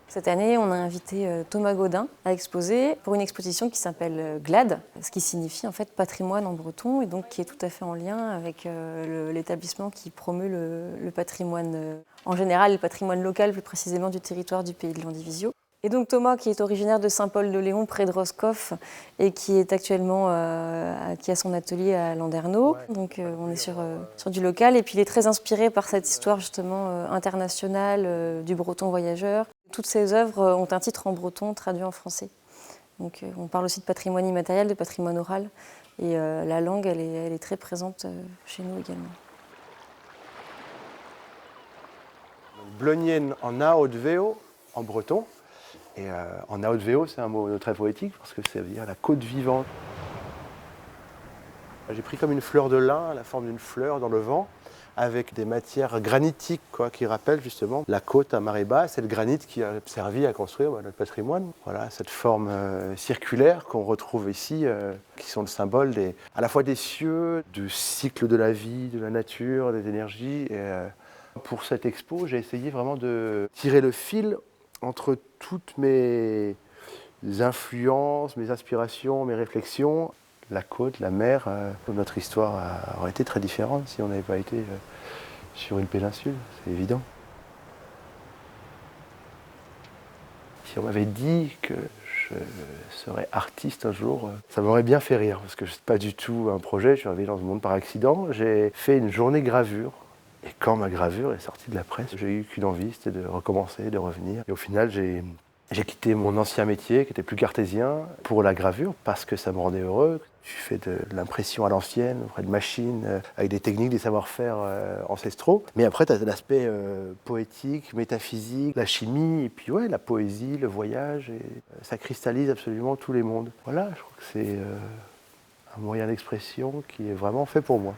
Cette année, on a invité Thomas Gaudin à exposer pour une exposition qui s'appelle GLAD, ce qui signifie en fait patrimoine en breton et donc qui est tout à fait en lien avec l'établissement qui promeut le patrimoine en général, le patrimoine local plus précisément du territoire du pays de Landivisiau. Et donc Thomas, qui est originaire de Saint-Paul-de-Léon, près de Roscoff, et qui est actuellement qui a son atelier à Landerneau. Donc on est sur du local, et puis il est très inspiré par cette histoire justement internationale du breton voyageur. Toutes ses œuvres ont un titre en breton traduit en français. Donc on parle aussi de patrimoine immatériel, de patrimoine oral, et la langue, elle est très présente chez nous également. Blognien en Aodveo, en breton. Et en Aodveo, c'est un mot très poétique parce que ça veut dire la côte vivante. J'ai pris comme une fleur de lin, la forme d'une fleur dans le vent, avec des matières granitiques qui rappellent justement la côte à marée basse et le granit qui a servi à construire notre patrimoine. Voilà, cette forme circulaire qu'on retrouve ici, qui sont le symbole à la fois des cieux, du cycle de la vie, de la nature, des énergies. Et, pour cette expo, j'ai essayé vraiment de tirer le fil entre toutes mes influences, mes inspirations, mes réflexions. La côte, la mer, notre histoire aurait été très différente si on n'avait pas été sur une péninsule, c'est évident. Si on m'avait dit que je serais artiste un jour, ça m'aurait bien fait rire, parce que ce n'est pas du tout un projet, je suis arrivé dans ce monde par accident. J'ai fait une journée gravure. Et quand ma gravure est sortie de la presse, j'ai eu qu'une envie, c'était de recommencer, de revenir. Et au final, j'ai quitté mon ancien métier, qui était plus cartésien, pour la gravure, parce que ça me rendait heureux. Je fais de l'impression à l'ancienne, auprès de machines, avec des techniques, des savoir-faire ancestraux. Mais après, tu as l'aspect poétique, métaphysique, la chimie, et puis la poésie, le voyage. Et ça cristallise absolument tous les mondes. Voilà, je crois que c'est un moyen d'expression qui est vraiment fait pour moi.